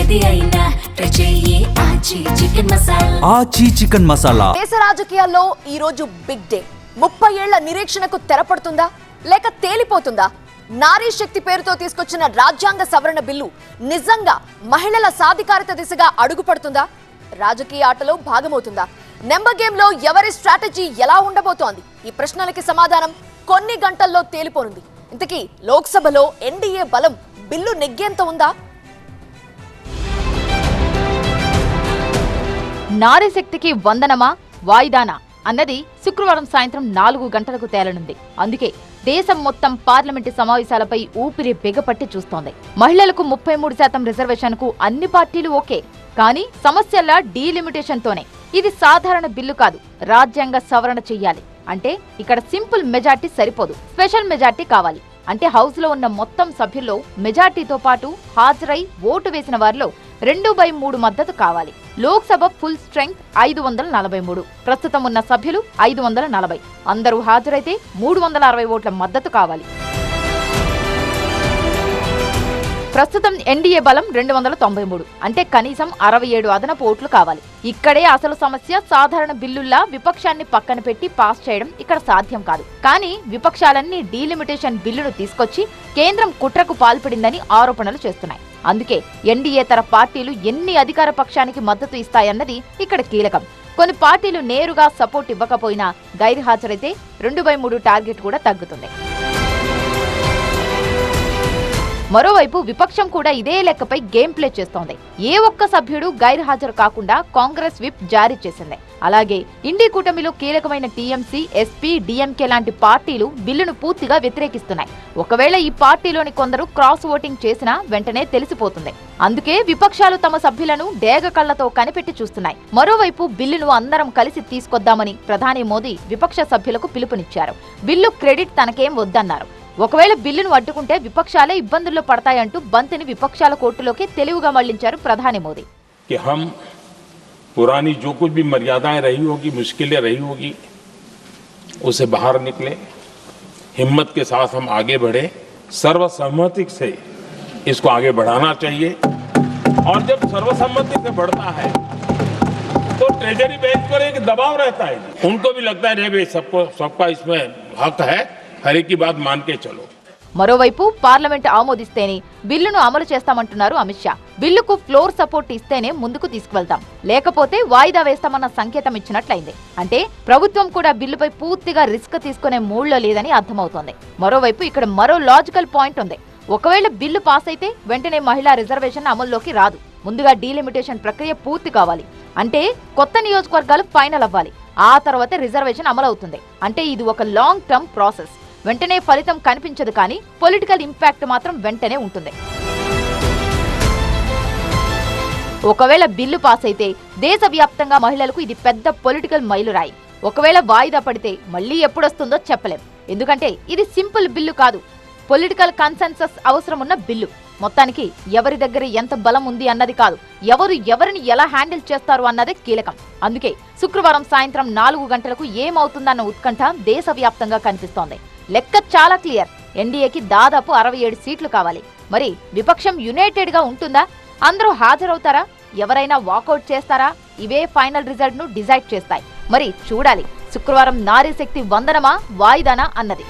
ఏది అయినా ట్రై చెయ్యి ఆచి చికెన్ మసాలా. ఆచి చికెన్ మసాలా. దేశ రాజకీయాల్లో ఈ రోజు బిగ్ డే. 30 ఏళ్ల నిరీక్షణకు తెరపడుతుందా లేక తేలిపోతుందా? నారీ శక్తి పేరుతో తీసుకొచ్చిన రాజ్యాంగ సవరణ బిల్లు నిజంగా మహిళల సాధికారత దిశగా అడుగుపడుతుందా? రాజకీయ ఆటలో భాగమవుతుందా? నెంబర్ గేమ్ లో ఎవరి స్ట్రాటజీ ఎలా ఉండబోతోంది? ఈ ప్రశ్నలకి సమాధానం కొన్ని గంటల్లో తేలిపోనుంది. ఇంతకీ లోక్సభలో ఎన్డీఏ బలం బిల్లు నెగ్గేంత ఉందా? నారీ శక్తికి వందనమా వాయిదానా అన్నది శుక్రవారం సాయంత్రం 4 గంటలకు తేలనుంది. అందుకే దేశం మొత్తం పార్లమెంటు సమావేశాలపై ఊపిరి బిగపట్టి చూస్తోంది. మహిళలకు 33% రిజర్వేషన్కు అన్ని పార్టీలు ఓకే. కానీ సమస్యల డీలిమిటేషన్ తోనే. ఇది సాధారణ బిల్లు కాదు, రాజ్యాంగ సవరణ చెయ్యాలి. అంటే ఇక్కడ సింపుల్ మెజార్టీ సరిపోదు, స్పెషల్ మెజార్టీ కావాలి. అంటే హౌస్ లో ఉన్న మొత్తం సభ్యుల్లో మెజార్టీతో పాటు హాజరై ఓటు వేసిన వారిలో 2/3 మద్దతు కావాలి. లోక్సభ ఫుల్ స్ట్రెంగ్త్ 543, ప్రస్తుతం ఉన్న సభ్యులు 540. అందరూ హాజరైతే 360 ఓట్ల మద్దతు కావాలి. ప్రస్తుతం ఎన్డీఏ బలం 293, అంటే కనీసం 67 అదనపు ఓట్లు కావాలి. ఇక్కడే అసలు సమస్య. సాధారణ బిల్లుల్లా విపక్షాన్ని పక్కన పెట్టి పాస్ చేయడం ఇక్కడ సాధ్యం కాదు. కానీ విపక్షాలన్నీ డీలిమిటేషన్ బిల్లును తీసుకొచ్చి కేంద్రం కుట్రకు పాల్పడిందని ఆరోపణలు చేస్తున్నాయి. అందుకే ఎన్డీయేతర పార్టీలు ఎన్ని అధికార పక్షానికి మద్దతు ఇస్తాయన్నది ఇక్కడ కీలకం. కొన్ని పార్టీలు నేరుగా సపోర్ట్ ఇవ్వకపోయినా గైర్హాజరైతే 2/3 టార్గెట్ కూడా తగ్గుతుంది. మరోవైపు విపక్షం కూడా ఇదే లెక్కపై గేమ్ ప్లే చేస్తోంది. ఏ ఒక్క సభ్యుడు గైర్హాజరు కాకుండా కాంగ్రెస్ విప్ జారీ చేసింది. అలాగే ఇండి కూటమిలో కీలకమైన టీఎంసీ, ఎస్పీ, డీఎంకే లాంటి పార్టీలు బిల్లును పూర్తిగా వ్యతిరేకిస్తున్నాయి. ఒకవేళ ఈ పార్టీలోని కొందరు క్రాస్ ఓటింగ్ చేసినా వెంటనే తెలిసిపోతుంది. అందుకే విపక్షాలు తమ సభ్యులను డేగ కళ్లతో కనిపెట్టి చూస్తున్నాయి. మరోవైపు బిల్లును అందరం కలిసి తీసుకొద్దామని ప్రధాని మోదీ విపక్ష సభ్యులకు పిలుపునిచ్చారు. బిల్లు క్రెడిట్ తనకేం వద్దన్నారు. ఒకవేళ బిల్లును అడ్డుకుంటే విపక్షాలే ఇబ్బందుల్లో పడతాయంటూ బంతిని విపక్షాల కోర్టులోకి తెలివిగా మళ్లించారు ప్రధాని మోదీ. कि हम पुरानी जो कुछ भी मर्यादाएं रही होगी, मुश्किलें रही होगी, उसे बाहर निकले, हिम्मत के साथ हम आगे बढ़े, सर्वसम्मति से इसको आगे बढ़ाना चाहिए. और जब सर्वसम्मति से बढ़ता है तो ट्रेजरी बेंच पर एक दबाव रहता है. उनको भी लगता है भाई सबका इसमें हक है, हर एक की बात मान के चलो. మరోవైపు పార్లమెంట్ ఆమోదిస్తేనే బిల్లును అమలు చేస్తామంటున్నారు అమిత్ షా. బిల్లుకు ఫ్లోర్ సపోర్ట్ ఇస్తేనే ముందుకు తీసుకువెళ్తాం, లేకపోతే వాయిదా వేస్తామన్న సంకేతం ఇచ్చినట్లయింది. అంటే ప్రభుత్వం కూడా బిల్లుపై పూర్తిగా రిస్క్ తీసుకునే మూడ్లో లేదని అర్థమవుతోంది. మరోవైపు ఇక్కడ మరో లాజికల్ పాయింట్ ఉంది. ఒకవేళ బిల్లు పాస్ అయితే వెంటనే మహిళా రిజర్వేషన్ అమల్లోకి రాదు. ముందుగా డీలిమిటేషన్ ప్రక్రియ పూర్తి కావాలి. అంటే కొత్త నియోజకవర్గాలు ఫైనల్ అవ్వాలి. ఆ తర్వాత రిజర్వేషన్ అమలవుతుంది. అంటే ఇది ఒక లాంగ్ టర్మ్ ప్రాసెస్. వెంటనే ఫలితం కనిపించదు, కానీ పొలిటికల్ ఇంపాక్ట్ మాత్రం వెంటనే ఉంటుంది. ఒకవేళ బిల్లు పాస్ అయితే దేశవ్యాప్తంగా మహిళలకు ఇది పెద్ద పొలిటికల్ మైలురాయి. ఒకవేళ వాయిదా పడితే మళ్లీ ఎప్పుడొస్తుందో చెప్పలేం. ఎందుకంటే ఇది సింపుల్ బిల్లు కాదు, పొలిటికల్ కన్సెన్సస్ అవసరమున్న బిల్లు. మొత్తానికి ఎవరి దగ్గర ఎంత బలం ఉంది అన్నది కాదు, ఎవరు ఎవరిని ఎలా హ్యాండిల్ చేస్తారు అన్నదే కీలకం. అందుకే శుక్రవారం సాయంత్రం 4 గంటలకు ఏమవుతుందన్న ఉత్కంఠ దేశవ్యాప్తంగా కనిపిస్తోంది. లెక్క చాలా క్లియర్. ఎన్డీఏకి దాదాపు 67 సీట్లు కావాలి. మరి విపక్షం యునైటెడ్ గా ఉంటుందా? అందరూ హాజరవుతారా? ఎవరైనా వాకౌట్ చేస్తారా? ఇవే ఫైనల్ రిజల్ట్ ను డిసైడ్ చేస్తాయి. మరి చూడాలి, శుక్రవారం నారీ శక్తి వందనమా వాయిదానా అన్నది.